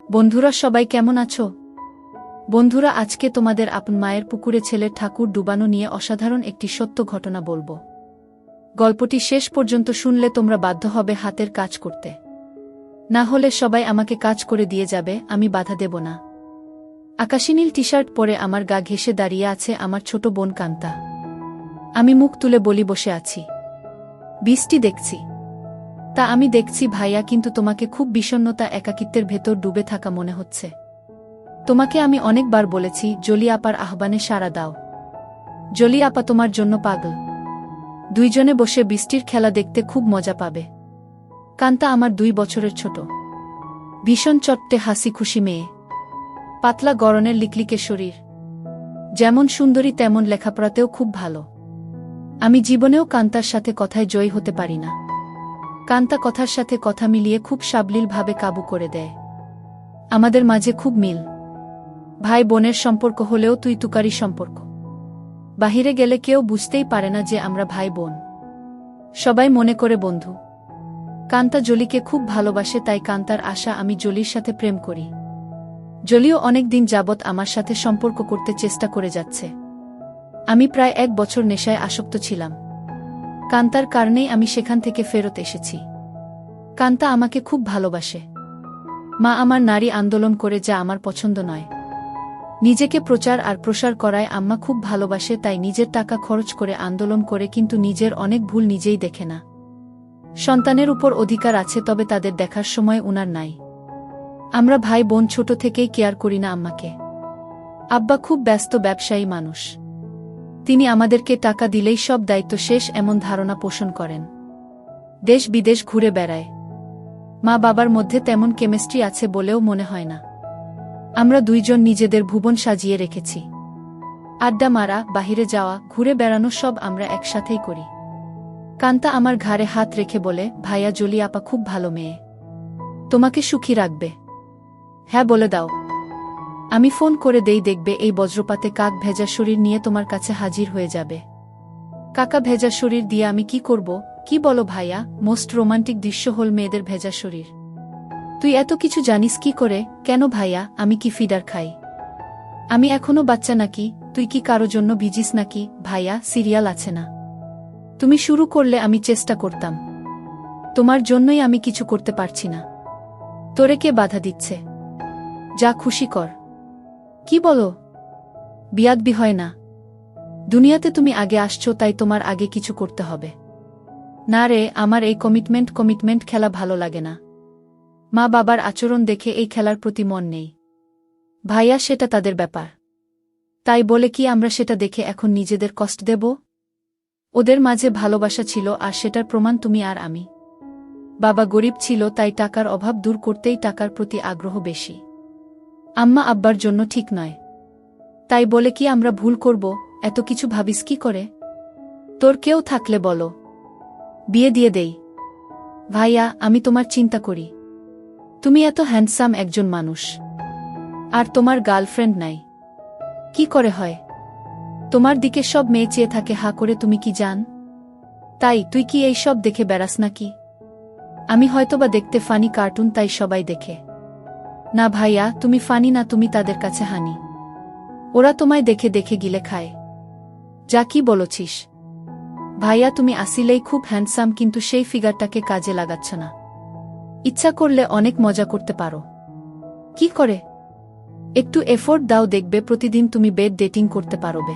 বন্ধুরা সবাই কেমন আছো? বন্ধুরা আজকে তোমাদের আপন মায়ের পুকুরে ছেলের ঠাকুর ডুবানো নিয়ে অসাধারণ একটি সত্য ঘটনা বলবো। গল্পটি শেষ পর্যন্ত শুনলে তোমরা বাধ্য হবে হাতের কাজ করতে। না হলে সবাই আমাকে কাজ করে দিয়ে যাবে, আমি বাধা দেব না। আকাশী নীল টি-শার্ট পরে আমার গা ঘেঁষে দাঁড়িয়ে আছে আমার ছোট বোন কান্তা। আমি মুখ তুলে বলি বসে আছি, বৃষ্টি দেখছি। তা আমি দেখছি ভাইয়া, কিন্তু তোমাকে খুব বিষণ্ণতা একাকিত্বের ভেতর ডুবে থাকা মনে হচ্ছে। তোমাকে আমি অনেকবার বলেছি জলি আপার আহ্বানে সাড়া দাও। জলি আপা তোমার জন্য পাগল। দুইজনে বসে বৃষ্টির খেলা দেখতে খুব মজা পাবে। কান্তা আমার 2 বছরের ছোট, ভীষণ চট্টে হাসি খুশি মেয়ে, পাতলা গড়নের লিকলিকে শরীর, যেমন সুন্দরী তেমন লেখাপড়াতেও খুব ভালো। আমি জীবনেও কান্তার সাথে কথায় জয়ী হতে পারি না। কান্তা কথার সাথে কথা মিলিয়ে খুব সাবলীলভাবে কাবু করে দেয়। আমাদের মাঝে খুব মিল, ভাই বোনের সম্পর্ক হলেও তুই তুকারি সম্পর্ক। বাহিরে গেলে কেউ বুঝতেই পারে না যে আমরা ভাই বোন, সবাই মনে করে বন্ধু। কান্তা জলিকে খুব ভালোবাসে, তাই কান্তার আশা আমি জলির সাথে প্রেম করি। জলিও অনেক দিন যাবৎ আমার সাথে সম্পর্ক করতে চেষ্টা করে যাচ্ছে। আমি প্রায় 1 বছর নেশায় আসক্ত ছিলাম। কান্তার কারণেই আমি সেখান থেকে ফেরত এসেছি। কান্তা আমাকে খুব ভালোবাসে। মা আমার নারী আন্দোলন করে, যা আমার পছন্দ নয়। নিজেকে প্রচার আর প্রসার করায় আম্মা খুব ভালোবাসে, তাই নিজের টাকা খরচ করে আন্দোলন করে, কিন্তু নিজের অনেক ভুল নিজেই দেখে না। সন্তানের উপর অধিকার আছে, তবে তাদের দেখার সময় উনার নাই। আমরা ভাই বোন ছোট থেকেই কেয়ার করি না আম্মাকে। আব্বা খুব ব্যস্ত ব্যবসায়ী মানুষ। তিনি আমাদেরকে টাকা দিলেই সব দায়িত্ব শেষ, এমন ধারণা পোষণ করেন। দেশ বিদেশ ঘুরে বেড়ায়। মা বাবার মধ্যে তেমন কেমিস্ট্রি আছে বলেও মনে হয় না। আমরা দুইজন নিজেদের ভুবন সাজিয়ে রেখেছি। আড্ডা মারা, বাহিরে যাওয়া, ঘুরে বেড়ানো সব আমরা একসাথেই করি। কান্তা আমার ঘাড়ে হাত রেখে বলে, ভাইয়া জলি আপা খুব ভালো মেয়ে, তোমাকে সুখী রাখবে। হ্যাঁ বলে দাও। আমি ফোন করে দেই, দেখবে এই বজ্রপাতে কাক ভেজা শরীর নিয়ে তোমার কাছে হাজির হয়ে যাবে। কাকা ভেজা শরীর দিয়ে আমি কি করব? কি বলো ভাইয়া? মোস্ট রোমান্টিক দৃশ্য হল মেয়েদের ভেজা শরীর। তুই এত কিছু জানিস কি করে? কেন ভাইয়া, আমি কি ফিডার খাই? আমি এখনো বাচ্চা নাকি? তুই কি কারো জন্য ভিজিস নাকি? ভাইয়া, সিরিয়াল আছে না? তুমি শুরু করলে আমি চেষ্টা করতাম। তোমার জন্যই আমি কিছু করতে পারছি না। তোরে কে বাধা দিচ্ছে? যা খুশি কর। কি বলো? বিয়াদবি হয় না। দুনিয়াতে তুমি আগে আসছো, তাই তোমার আগে কিছু করতে হবে। না রে, আমার এই কমিটমেন্ট খেলা ভালো লাগে না। মা বাবার আচরণ দেখে এই খেলার প্রতি মন নেই। ভাইয়া, সেটা তাদের ব্যাপার। তাই বলে কি আমরা সেটা দেখে এখন নিজেদের কষ্ট দেব? ওদের মাঝে ভালোবাসা ছিল, আর সেটার প্রমাণ তুমি আর আমি। বাবা গরিব ছিল, তাই টাকার অভাব দূর করতেই টাকার প্রতি আগ্রহ বেশি। আম্মা আব্বার জন্য ঠিক নয়। তাই বলে কি আমরা ভুল করব? এত কিছু ভাবিস কি করে? তোর কেউ থাকলে বলো, বিয়ে দিয়ে দেই। ভাইয়া, আমি তোমার চিন্তা করি। তুমি এত হ্যান্ডসাম একজন মানুষ, আর তোমার গার্লফ্রেন্ড নাই। কি করে হয়? তোমার দিকে সব মেয়ে চেয়ে থাকে হা করে, তুমি কি জান? তাই তুই কি এই সব দেখে বেড়াস নাকি? আমি হয়তোবা দেখতে ফানি কার্টুন, তাই সবাই দেখে। না ভাইয়া, তুমি ফানি না, তুমি তাদের কাছে হানি। ওরা তোমায় দেখে দেখে গিলে খায়। যা কি বলছিস? ভাইয়া, তুমি আসিলেই খুব হ্যান্ডসাম, কিন্তু সেই ফিগারটাকে কাজে লাগাচ্ছ না। ইচ্ছা করলে অনেক মজা করতে পারো। কি করে? একটু এফোর্ট দাও, দেখবে প্রতিদিন তুমি বেড ডেটিং করতে পারবে।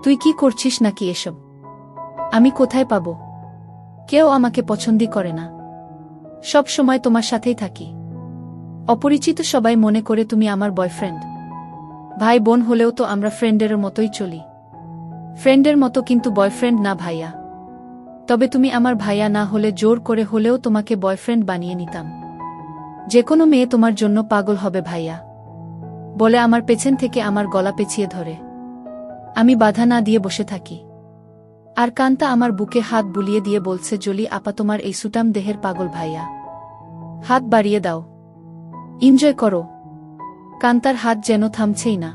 তুই কি করছিস নাকি এসব? আমি কোথায় পাবো? কেউ আমাকে পছন্দই করে না। সব সময় তোমার সাথেই থাকি। অপরিচিত সবাই মনে করে তুমি আমার বয়ফ্রেন্ড। ভাই বোন হলেও তো আমরা ফ্রেন্ডের মতোই চলি। ফ্রেন্ডের মতো, কিন্তু বয়ফ্রেন্ড না ভাইয়া। তবে তুমি আমার ভাইয়া না হলে জোর করে হলেও তোমাকে বয়ফ্রেন্ড বানিয়ে নিতাম। যে কোনো মেয়ে তোমার জন্য পাগল হবে ভাইয়া, বলে আমার পেছন থেকে আমার গলা পেঁচিয়ে ধরে। আমি বাধা না দিয়ে বসে থাকি। আর কান্তা আমার বুকে হাত বুলিয়ে দিয়ে বলছে, জলি আপা তোমার এই সুটাম দেহের পাগল ভাইয়া। হাত বাড়িয়ে দাও, এনজয় করো। কান্তার হাত যেন থামছেই না।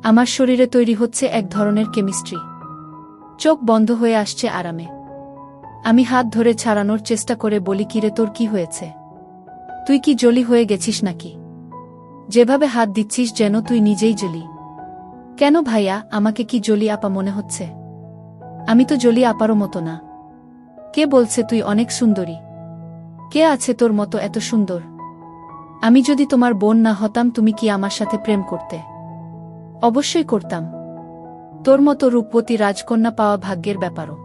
আমার শরীরে তৈরি হচ্ছে এক ধরনের কেমিস্ট্রি। চোখ বন্ধ হয়ে আসছে আরামে। আমি হাত ধরে ছাড়ানোর চেষ্টা করে বলি, কিরে তোর কি হয়েছে? তুই কি জলি হয়ে গেছিস নাকি? যেভাবে হাত দিচ্ছিস যেন তুই নিজেই জলি। কেন ভাইয়া, আমাকে কি জলি আপা মনে হচ্ছে? আমি তো জলি আপারও মতো না। কে বলছে তুই অনেক সুন্দরী? কে আছে তোর মতো এত সুন্দর? আমি যদি তোমার বোন না হতাম তুমি কি আমার সাথে প্রেম করতে? অবশ্যই করতাম। তোর মতো রূপবতী রাজকন্যা পাওয়া ভাগ্যের ব্যাপারও।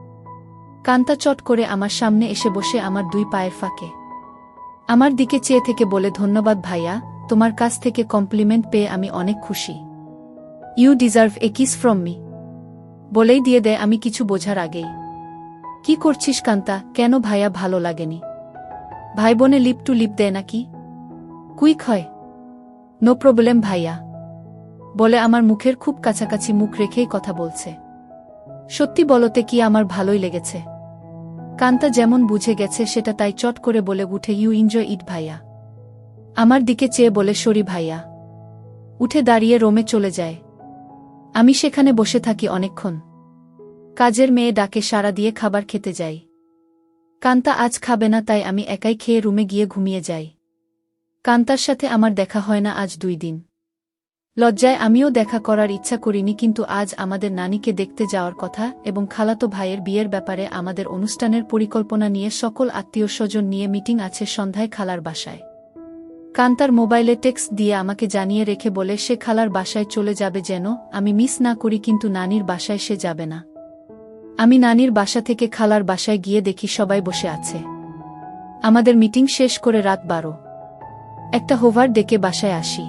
কান্তা চট করে আমার সামনে এসে বসে আমার দুই পায়ের ফাঁকে আমার দিকে চেয়ে থেকে বলে, ধন্যবাদ ভাইয়া, তোমার কাছ থেকে কমপ্লিমেন্ট পেয়ে আমি অনেক খুশি। You deserve a kiss from me. বলেই দিয়ে দেয় আমি কিছু বোঝার আগেই। কি করছিস কান্তা? কেন ভাইয়া ভালো লাগেনি? ভাই বোনে লিপ টু লিপ দেয় নাকি? কুইক হয়। নো প্রবলেম ভাইয়া। বলে আমার মুখের খুব কাছাকাছি মুখ রেখেই কথা বলছে। সত্যি বলতে কি আমার ভালোই লেগেছে। কান্তা যেমন বুঝে গেছে সেটা তাই চট করে বলে উঠে, ইউ এনজয় ইট ভাইয়া। আমার দিকে চেয়ে বলে, সরি ভাইয়া। উঠে দাঁড়িয়ে রোমে চলে যায়। আমি সেখানে বসে থাকি অনেকক্ষণ। কাজের মেয়ে ডাকে সাড়া দিয়ে খাবার খেতে যাই। কান্তা আজ খাবে না তাই আমি একাই খেয়ে রুমে গিয়ে ঘুমিয়ে যাই। কান্তার সাথে আমার দেখা হয় না আজ 2 দিন। লজ্জায় আমিও দেখা করার ইচ্ছা করিনি, কিন্তু আজ আমাদের নানিকে দেখতে যাওয়ার কথা এবং খালাতো ভাইয়ের বিয়ের ব্যাপারে আমাদের অনুষ্ঠানের পরিকল্পনা নিয়ে সকল আত্মীয়স্বজন নিয়ে মিটিং আছে সন্ধ্যায় খালার বাসায়। কান্তার মোবাইলে টেক্সট দিয়ে আমাকে জানিয়ে রেখে বলে সে খালার বাসায় চলে যাবে যেন আমি মিস না করি, কিন্তু নানির বাসায় সে যাবে না। আমি নানির বাসা থেকে খালার বাসায় গিয়ে দেখি সবাই বসে আছে। আমাদের মিটিং শেষ করে রাত 12। একটা হোভার ডেকে বাসায় আসি।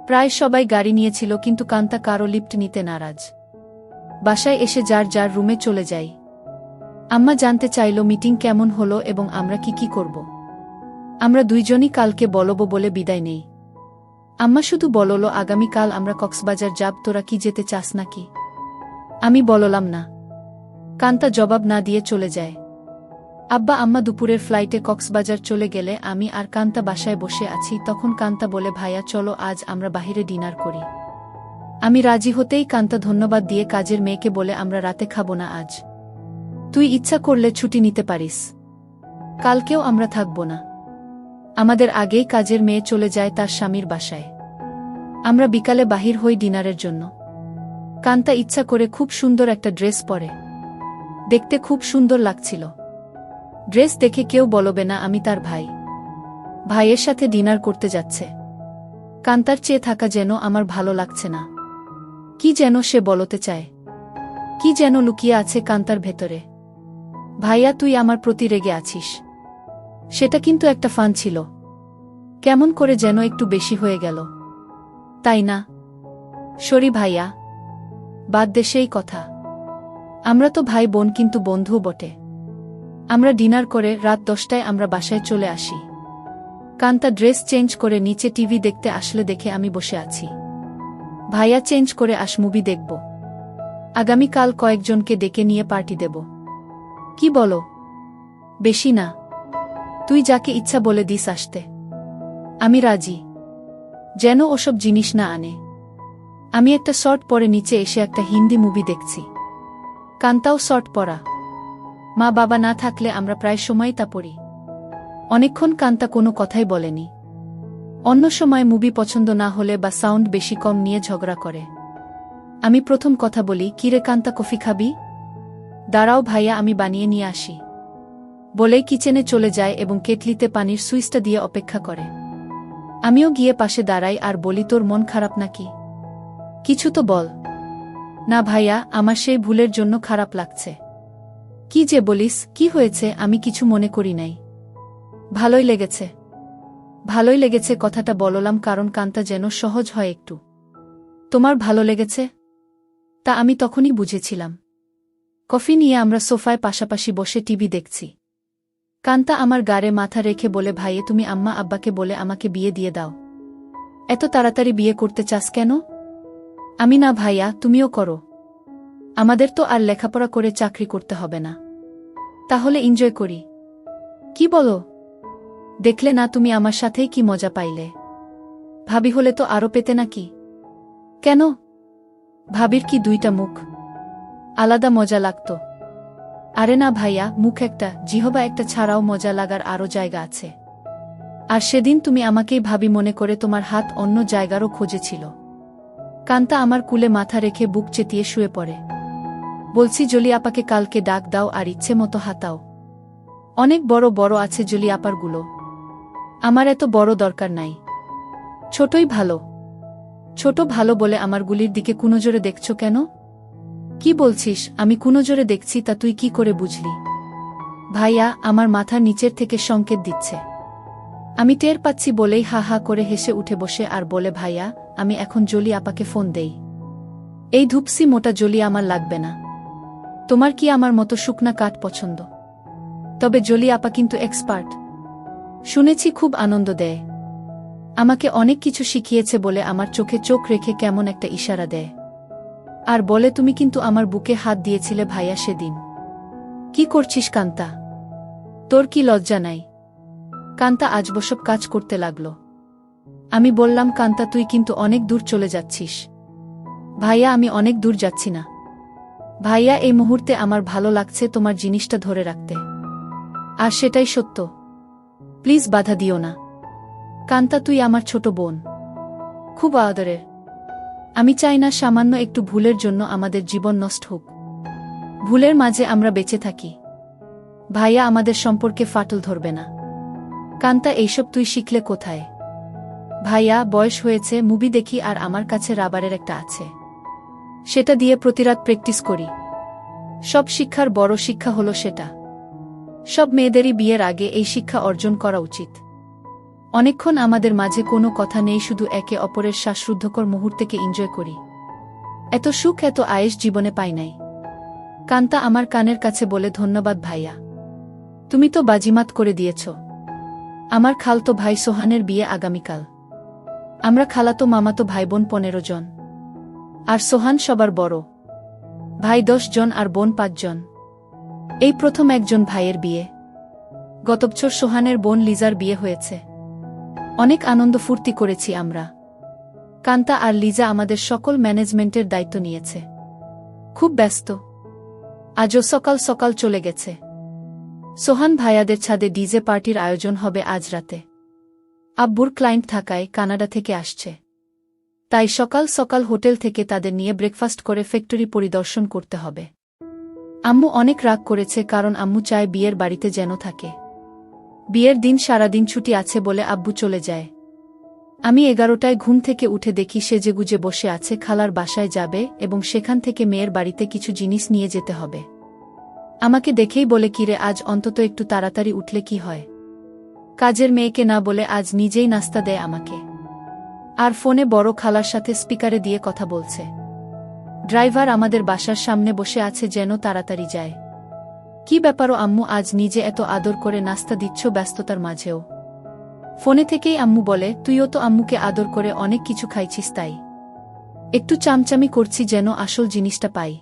প্রায় সবাই গাড়ি নিয়েছিল, কিন্তু কান্তা কারো লিফট নিতে নারাজ। বাসায় এসে যার যার রুমে চলে যাই। আম্মা জানতে চাইল মিটিং কেমন হলো এবং আমরা কি করব। আমরা দুইজনই কালকে বলবো বলে বিদায় নেই। আম্মা শুধু বলল, আগামীকাল আমরা কক্সবাজার যাব, তোরা কি যেতে চাস নাকি? আমি বললাম না। কান্তা জবাব না দিয়ে চলে যায়। আব্বা আম্মা দুপুরের ফ্লাইটে কক্সবাজার চলে গেলে আমি আর কান্তা বাসায় বসে আছি। তখন কান্তা বলে, ভাইয়া চলো আজ আমরা বাহিরে ডিনার করি। আমি রাজি হতেই কান্তা ধন্যবাদ দিয়ে কাজের মেয়েকে বলে, আমরা রাতে খাবো না আজ। তুই ইচ্ছা করলে ছুটি নিতে পারিস। কালকেও আমরা থাকব না। আমাদের আগেই কাজের মেয়ে চলে যায় তার স্বামীর বাসায়। আমরা বিকালে বাহির হই ডিনারের জন্য। কান্তা ইচ্ছা করে খুব সুন্দর একটা ড্রেস পরে। দেখতে খুব সুন্দর লাগছিল। ড্রেস দেখে কেউ বলবে না আমি তার ভাই। ভাইয়ের সাথে ডিনার করতে যাচ্ছে। কান্তার চেয়ে থাকা যেন আমার ভালো লাগছে না। কি যেন সে বলতে চায়। কি যেন লুকিয়ে আছে কান্তার ভেতরে। ভাইয়া তুই আমার প্রতি রেগে আছিস? সেটা কিন্তু একটা ফান ছিল। কেমন করে যেন একটু বেশি হয়ে গেল, তাই না? সরি ভাইয়া, বাদ দে সেই কথা। আমরা তো ভাই বোন, কিন্তু বন্ধুও বটে। আমরা ডিনার করে রাত 10টায় আমরা বাসায় চলে আসি। কান্তা ড্রেস চেঞ্জ করে নিচে টিভি দেখতে আসলে দেখে আমি বসে আছি। ভাইয়া চেঞ্জ করে আস, মুভি দেখব। আগামীকাল কয়েকজনকে ডেকে নিয়ে পার্টি দেব। কি বলো? বেশি না, তুই যাকে ইচ্ছা বলে দিস আসতে। আমি রাজি। যেন ওসব জিনিস না আনে। আমি একটা শর্ট পরে নিচে এসে একটা হিন্দি মুভি দেখছি। কান্তাও শর্ট পরা। মা বাবা না থাকলে আমরা প্রায় সময় তা পড়ি। অনেকক্ষণ কান্তা কোনো কথাই বলেনি। অন্য সময় মুভি পছন্দ না হলে বা সাউন্ড বেশি কম নিয়ে ঝগড়া করে। আমি প্রথম কথা বলি, কিরে কান্তা কফি খাবি? দাঁড়াও ভাইয়া, আমি বানিয়ে নিয়ে আসি। বলেই কিচেনে চলে যায় এবং কেটলিতে পানির সুইচটা দিয়ে অপেক্ষা করে। আমিও গিয়ে পাশে দাঁড়াই আর বলি, তোর মন খারাপ নাকি? কিছু তো বল। না ভাইয়া, আমার সেই ভুলের জন্য খারাপ লাগছে। কি যে বলিস, কি হয়েছে? আমি কিছু মনে করি নাই। ভালোই লেগেছে। ভালোই লেগেছে কথাটা বললাম কারণ কান্তা যেন সহজ হয় একটু। তোমার ভালো লেগেছে? তা আমি তখনই বুঝেছিলাম। কফি নিয়ে আমরা সোফায় পাশাপাশি বসে টিভি দেখছি। কান্তা আমার গাড়ে মাথা রেখে বলে, ভাইয়ে তুমি আম্মা আব্বাকে বলে আমাকে বিয়ে দিয়ে দাও। এত তাড়াতাড়ি বিয়ে করতে চাস কেন? আমি না ভাইয়া, তুমিও করো। আমাদের তো আর লেখাপড়া করে চাকরি করতে হবে না। তাহলে এনজয় করি। কি বলো? দেখলে না তুমি আমার সাথেই কি মজা পাইলে। ভাবি হলে তো আরও পেতে নাকি? কেন? ভাবির কি 2টা মুখ? আলাদা মজা লাগতো। আরে না ভাইয়া, মুখ একটা, জিহবা একটা ছাড়াও মজা লাগার আরও জায়গা আছে। আর সেদিন তুমি আমাকেই ভাবি মনে করে তোমার হাত অন্য জায়গারও খোঁজেছিল। কান্তা আমার কুলে মাথা রেখে বুক চেতিয়ে শুয়ে পড়ে। বলছি জলি আপাকে কালকে ডাক দাও আর ইচ্ছে মতো হাতাও। অনেক বড় বড় আছে জলি আপারগুলো, আমার এত বড় দরকার নাই, ছোটই ভালো। ছোট ভালো বলে আমার গুলির দিকে কুনজরে দেখছ কেন? কি বলছিস? আমি কুনজরে দেখছি তা তুই কি করে বুঝলি? ভাইয়া আমার মাথার নিচের থেকে সংকেত দিচ্ছে। আমি টের পাচ্ছি বলেই হা হা করে হেসে উঠে বসে আর বলে, ভাইয়া আমি এখন জলি আপাকে ফোন দেই। এই ধূপসি মোটা জলি আমার লাগবে না। তোমার কি আমার মতো শুকনা কাঠ পছন্দ? তবে জলি আপা কিন্তু এক্সপার্ট, শুনেছি খুব আনন্দ দেয়। আমাকে অনেক কিছু শিখিয়েছে বলে আমার চোখে চোখ রেখে কেমন একটা ইশারা দেয় আর বলে, তুমি কিন্তু আমার বুকে হাত দিয়েছিলে ভাইয়া সেদিন। কি করছিস কান্তা? তোর কি লজ্জা নাই? কান্তা আজবসব কাজ করতে লাগল। আমি বললাম, কান্তা তুই কিন্তু অনেক দূর চলে যাচ্ছিস। ভাইয়া আমি অনেক দূর যাচ্ছি না ভাইয়া, এই মুহূর্তে আমার ভালো লাগছে তোমার জিনিসটা ধরে রাখতে, আর সেটাই সত্য। প্লিজ বাধা দিও না। কান্তা তুই আমার ছোট বোন, খুব আদরের। আমি চাই না সামান্য একটু ভুলের জন্য আমাদের জীবন নষ্ট হোক। ভুলের মাঝে আমরা বেঁচে থাকি। ভাইয়া আমাদের সম্পর্কে ফাটল ধরবে না। কান্তা এইসব তুই শিখলে কোথায়? ভাইয়া বয়স হয়েছে, মুভি দেখি আর আমার কাছে রাবারের একটা আছে, সেটা দিয়ে প্রতিরাত প্র্যাকটিস করি। সব শিক্ষার বড় শিক্ষা হলো সেটা। সব মেয়েদেরই বিয়ের আগে এই শিক্ষা অর্জন করা উচিত। অনেকক্ষণ আমাদের মাঝে কোনো কথা নেই, শুধু একে অপরের শ্বাসরুদ্ধকর মুহূর্তকে এনজয় করি। এত সুখ এত আয়েশ জীবনে পাই নাই। কান্তা আমার কানের কাছে বলে, ধন্যবাদ ভাইয়া, তুমি তো বাজিমাত করে দিয়েছ। আমার খালতো ভাই সোহানের বিয়ে আগামীকাল। আমরা খালাতো মামাতো ভাইবোন 15 জন, আর সোহান সবার বড়। ভাই 10 জন আর বোন 5 জন। এই প্রথম একজন ভাইয়ের বিয়ে। গত বছর সোহানের বোন লিজার বিয়ে হয়েছে। অনেক আনন্দ ফুর্তি করেছি আমরা। কান্তা আর লিজা আমাদের সকল ম্যানেজমেন্টের দায়িত্ব নিয়েছে। খুব ব্যস্ত। আজও সকাল সকাল চলে গেছে। সোহান ভাইয়াদের ছাদে ডিজে পার্টির আয়োজন হবে আজ রাতে। আব্বুর ক্লায়েন্ট থাকায় কানাডা থেকে আসছে, তাই সকাল সকাল হোটেল থেকে তাদের নিয়ে ব্রেকফাস্ট করে ফ্যাক্টরি পরিদর্শন করতে হবে। আম্মু অনেক রাগ করেছে, কারণ আম্মু চায় বিয়ের বাড়িতে যেন থাকে। বিয়ের দিন সারাদিন ছুটি আছে বলে আব্বু চলে যায়। আমি 11টায় ঘুম থেকে উঠে দেখি সেজেগুজে বসে আছে, খালার বাসায় যাবে এবং সেখান থেকে মেয়ের বাড়িতে কিছু জিনিস নিয়ে যেতে হবে। আমাকে দেখেই বলে, কিরে আজ অন্তত একটু তাড়াতাড়ি উঠলে কি হয়? কাজের মেয়েকে না বলে আজ নিজেই নাস্তা দেয় আমাকে। আর ফোনে বড় খালার সাথে স্পিকারে দিয়ে কথা বলছে। ড্রাইভার আমাদের বাসার সামনে বসে আছে, যেন তাড়াতাড়ি যায়। কি ব্যাপারও আম্মু, আজ নিজে এত আদর করে নাস্তা দিচ্ছ ব্যস্ততার মাঝেও? ফোনে থেকেই আম্মু বলে, তুইও তো আম্মুকে আদর করে অনেক কিছু খাইছিস, তাই একটু চামচামি করছি যেন আসল জিনিসটা পাই।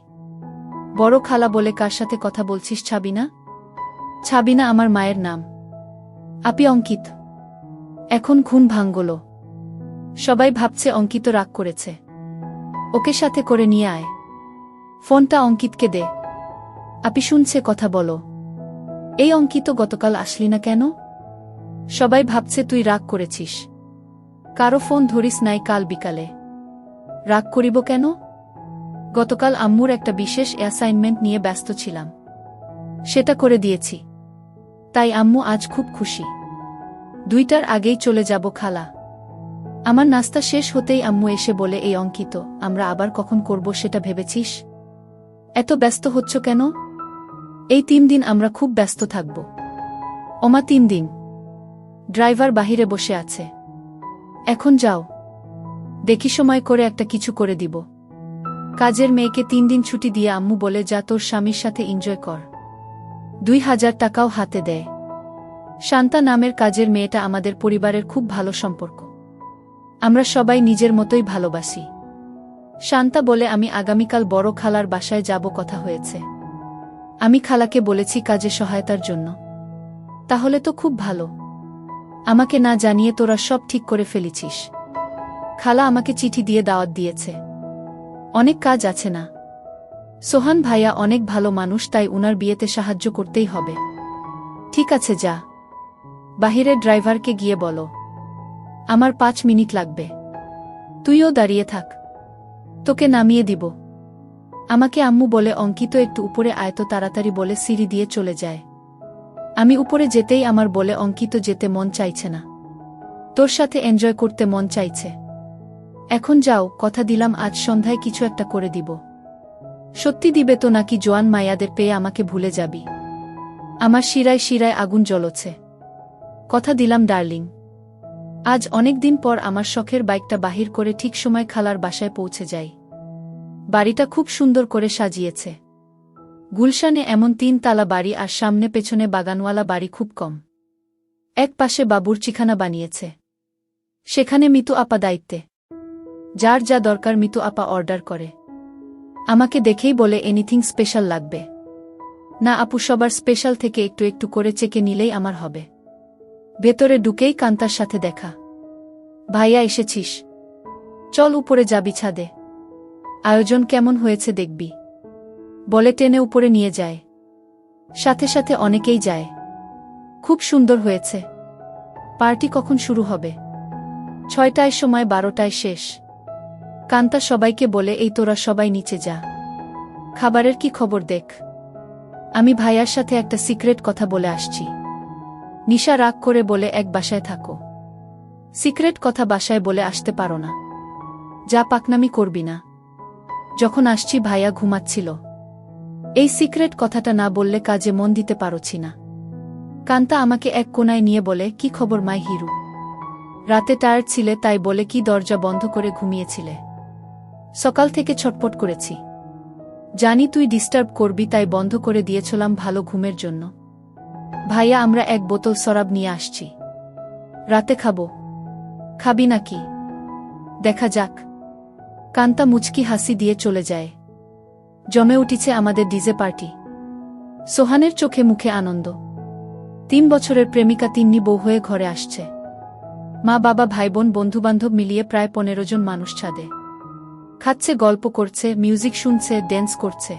বড় খালা বলে, কার সাথে কথা বলছিস? ছাবিনা? ছাবিনা আমার মায়ের নাম। আপি অঙ্কিত। এখন ঘুম ভাঙল। সবাই ভাবছে অঙ্কিত রাগ করেছে। ওকে সাথে করে নিয়ে আয়। ফোনটা অঙ্কিতকে দে। আপি শুনছে, কথা বলো। এই অঙ্কিত, গতকাল আসলি না কেন? সবাই ভাবছে তুই রাগ করেছিস। কারো ফোন ধরিস নাই কাল বিকালে? রাগ করিব কেন? গতকাল আম্মুর একটা বিশেষ অ্যাসাইনমেন্ট নিয়ে ব্যস্ত ছিলাম, সেটা করে দিয়েছি। তাই আম্মু আজ খুব খুশি। 2টার আগেই চলে যাব খালা। আমার নাস্তা শেষ হতেই আম্মু এসে বলে, এই অঙ্কিত, আমরা আবার কখন করব সেটা ভেবেছিস? এত ব্যস্ত হচ্ছ কেন? এই 3 দিন আমরা খুব ব্যস্ত থাকব। ওমা 3 দিন? ড্রাইভার বাহিরে বসে আছে। এখন যাও, দেখি সময় করে একটা কিছু করে দিব। কাজের মেয়েকে 3 দিন ছুটি দিয়ে আম্মু বলে, যা তোর স্বামীর সাথে এনজয় কর। 2000 টাকাও হাতে দেয়। শান্তা নামের কাজের মেয়েটা আমাদের পরিবারের খুব ভালো সম্পর্ক। আমরা সবাই নিজের মতোই ভালোবাসি। শান্তা বলে, আমি আগামীকাল বড় খালার বাসায় যাব, কথা হয়েছে। আমি খালাকে বলেছি কাজে সহায়তার জন্য। তাহলে তো খুব ভালো। আমাকে না জানিয়ে তোরা সব ঠিক করে ফেলেছিস। খালা আমাকে চিঠি দিয়ে দাওয়াত দিয়েছে। অনেক কাজ আছে না? সোহান ভাইয়া অনেক ভালো মানুষ, তাই উনার বিয়েতে সাহায্য করতেই হবে। ঠিক আছে, যা। বাহিরে ড্রাইভারকে গিয়ে বলো আমার 5 মিনিট লাগবে। তুইও দাঁড়িয়ে থাক, তোকে নামিয়ে দিব। আমাকে আম্মু বলে অঙ্কিত একটু উপরে আয় তো তাড়াতাড়ি বলে সিঁড়ি দিয়ে চলে যায়। আমি উপরে যেতেই আমার বলে অঙ্কিত যেতে মন চাইছে না, তোর সাথে এনজয় করতে মন চাইছে। এখন যাও, কথা দিলাম আজ সন্ধ্যায় কিছু একটা করে দিব। সত্যি দিবে তো নাকি জোয়ান মায়াদের পেয়ে আমাকে ভুলে যাবি? আমার শিরায় শিরায় আগুন জ্বলছে। কথা দিলাম ডার্লিং। আজ অনেক দিন পর আমার শখের বাইকটা বাহির করে ঠিক সময় খালার বাসায় পৌঁছে যাই। বাড়িটা খুব সুন্দর করে সাজিয়েছে। গুলশানে এমন 3 তালা বাড়ি আর সামনে পেছনে বাগানওয়ালা বাড়ি খুব কম। এক পাশে বাবুর্চিখানা বানিয়েছে, সেখানে মিতু আপা দায়িত্বে। যার যা দরকার মিতু আপা অর্ডার করে। আমাকে দেখেই বলে এনিথিং স্পেশাল লাগবে? না আপু, সবার স্পেশাল থেকে একটু একটু করে চেকে নিলেই আমার হবে। ভেতরে ঢুকেই কান্তার সাথে দেখা। ভাইয়া এসেছিস? চল উপরে যাবি ছাদে, আয়োজন কেমন হয়েছে দেখবি। বলে টেনে উপরে নিয়ে যায়। সাথে সাথে অনেকেই যায়। খুব সুন্দর হয়েছে। পার্টি কখন শুরু হবে? 6টায় সময়, 12টায় শেষ। কান্তা সবাইকে বলে এই তোরা সবাই নিচে যা, খাবারের কি খবর দেখ। আমি ভাইয়ার সাথে একটা সিক্রেট কথা বলে আসছি। নিশা রাগ করে বলে এক বাসায় থাকো, সিক্রেট কথা বাসায় বলে আসতে পারো না। যা পাকনামি করবি না। যখন আসছি ভাইয়া ঘুমাচ্ছিল। এই সিক্রেট কথাটা না বললে কাজে মন দিতে পারছি না। কান্তা আমাকে এক কোনায় নিয়ে বলে কি খবর মাই হিরু? রাতে টায়ার্ড ছিলে তাই বলে কি দরজা বন্ধ করে ঘুমিয়েছিলে? সকাল থেকে ছটপট করেছি, জানি তুই ডিস্টার্ব করবি তাই বন্ধ করে দিয়েছিলাম ভালো ঘুমের জন্য। ভাইয়া আমরা 1 বোতল শরাব নিয়ে আসছি, রাতে খাবো। খাবি নাকি? দেখা যাক। কান্তা মুচকি হাসি দিয়ে চলে যায়। জমে উঠেছে আমাদের ডিজে পার্টি। সোহানের চোখে মুখে আনন্দ। 3 বছরের প্রেমিকা তিন্নি বউ হয়ে ঘরে আসছে। মা বাবা ভাইবোন বন্ধুবান্ধব মিলিয়ে প্রায় 15 জন মানুষ ছাদে খাচ্ছে, গল্প করছে, মিউজিক শুনছে, ড্যান্স করছে।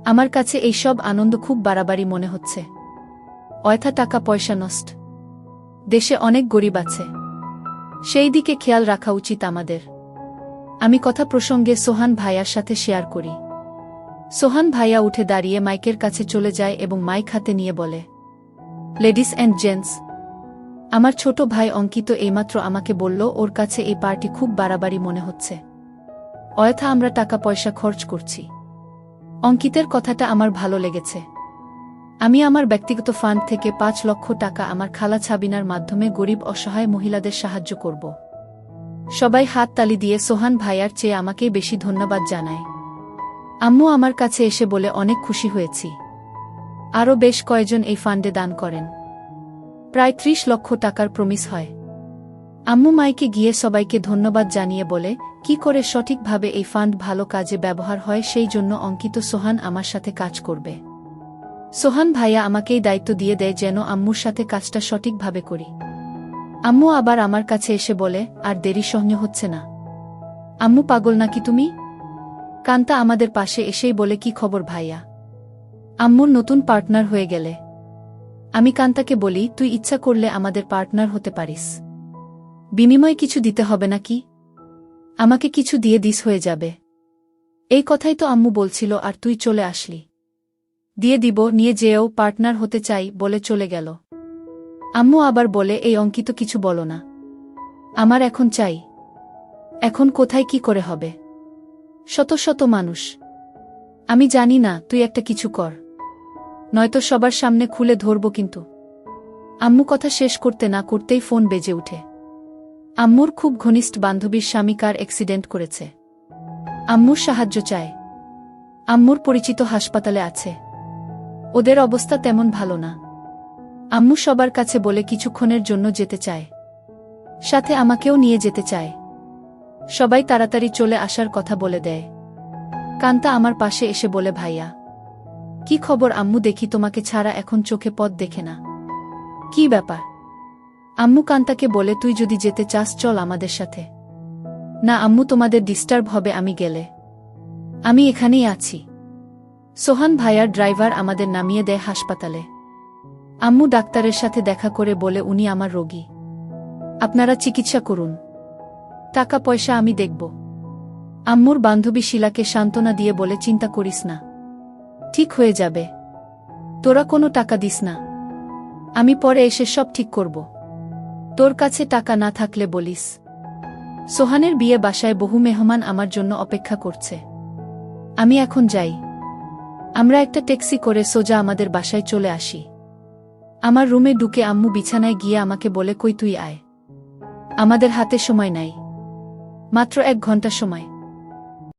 আমার কাছে এই সব আনন্দ খুব বাড়াবাড়ি মনে হচ্ছে। অয়থা টাকা পয়সা নষ্ট। দেশে অনেক গরিব আছে, সেই দিকে খেয়াল রাখা উচিত আমাদের। আমি কথা প্রসঙ্গে সোহান ভাইয়ার সাথে শেয়ার করি। সোহান ভাইয়া উঠে দাঁড়িয়ে মাইকের কাছে চলে যায় এবং মাইক হাতে নিয়ে বলে, লেডিস অ্যান্ড জেন্টস, আমার ছোট ভাই অঙ্কিত এইমাত্র আমাকে বলল ওর কাছে এই পার্টি খুব বাড়াবাড়ি মনে হচ্ছে। অয়থা আমরা টাকা পয়সা খরচ করছি। অঙ্কিতের কথাটা আমার ভালো লেগেছে। আমি আমার ব্যক্তিগত ফান্ড থেকে 5 লক্ষ টাকা আমার খালা ছাবিনার মাধ্যমে গরিব অসহায় মহিলাদের সাহায্য করব। সবাই হাত তালি দিয়ে সোহান ভাইয়ার চেয়ে আমাকেই বেশি ধন্যবাদ জানায়। আম্মু আমার কাছে এসে বলে অনেক খুশি হয়েছি। আরও বেশ কয়েকজন এই ফান্ডে দান করেন। প্রায় 30 লক্ষ টাকার প্রমিস হয়। আম্মু মাইকে গিয়ে সবাইকে ধন্যবাদ জানিয়ে বলে কি করে সঠিকভাবে এই ফান্ড ভালো কাজে ব্যবহার হয় সেই জন্য অঙ্কিত সোহান আমার সাথে কাজ করবে। সোহান ভাইয়া আমাকেই দায়িত্ব দিয়ে দেয় যেন আম্মুর সাথে কাজটা সঠিকভাবে করি। আম্মু আবার আমার কাছে এসে বলে আর দেরি সহ্য হচ্ছে না। আম্মু পাগল নাকি তুমি? কান্তা আমাদের পাশে এসেই বলে কি খবর ভাইয়া? আম্মুর নতুন পার্টনার হয়ে গেলে। আমি কান্তাকে বলি তুই ইচ্ছা করলে আমাদের পার্টনার হতে পারিস। বিনিময়ে কিছু দিতে হবে নাকি? আমাকে কিছু দিয়ে দিস হয়ে যাবে। এই কথাই তো আম্মু বলছিল আর তুই চলে আসলি। দিয়ে দিব, নিয়ে যেও, পার্টনার হতে চাই বলে চলে গেল। আম্মু আবার বলে এই অঙ্কিত কিছু বলো না, আমার এখন চাই। এখন কোথায় কি করে হবে? শত শত মানুষ। আমি জানি না, তুই একটা কিছু কর, নয়তো সবার সামনে খুলে ধরব কিন্তু। আম্মু কথা শেষ করতে না করতেই ফোন বেজে উঠে। আম্মুর খুব ঘনিষ্ঠ বান্ধবীর স্বামী কার অ্যাক্সিডেন্ট করেছে। আম্মুর সাহায্য চায়। আম্মুর পরিচিত হাসপাতালে আছে। ওদের অবস্থা তেমন ভালো না। আম্মু সবার কাছে বলে কিছুক্ষণের জন্য যেতে চায়, সাথে আমাকেও নিয়ে যেতে চায়। সবাই তাড়াতাড়ি চলে আসার কথা বলে দেয়। কান্তা আমার পাশে এসে বলে ভাইয়া কি খবর? আম্মু দেখি তোমাকে ছাড়া এখন চোখে পথ দেখে না। কি ব্যাপার? আম্মু কান্তাকে বলে তুই যদি যেতে চাস চল আমাদের সাথে। না আম্মু, তোমাদের ডিস্টার্ব হবে আমি গেলে। আমি এখানেই আছি। সোহান ভাইয়ার ড্রাইভার আমাদের নামিয়ে দেয় হাসপাতালে। আম্মু ডাক্তারের সাথে দেখা করে বলে উনি আমার রোগী। আপনারা চিকিৎসা করুন, টাকা পয়সা আমি দেখব। আম্মুর বান্ধবী শিলাকে সান্ত্বনা দিয়ে বলে চিন্তা করিস না, ঠিক হয়ে যাবে, তোরা কোনো টাকা দিস না, আমি পরে এসে সব ঠিক করব। তোর কাছে টাকা না থাকলে বলিস। সোহানের বিয়ে বাসায় বহু মেহমান আমার জন্য অপেক্ষা করছে, আমি এখন যাই। আমরা একটা ট্যাক্সি করে সোজা আমাদের বাসায় চলে আসি। আমার রুমে ঢুকে আম্মু বিছানায় গিয়ে আমাকে বলে, কই তুই আয়, আমাদের হাতে সময় নাই, মাত্র 1 ঘন্টা সময়।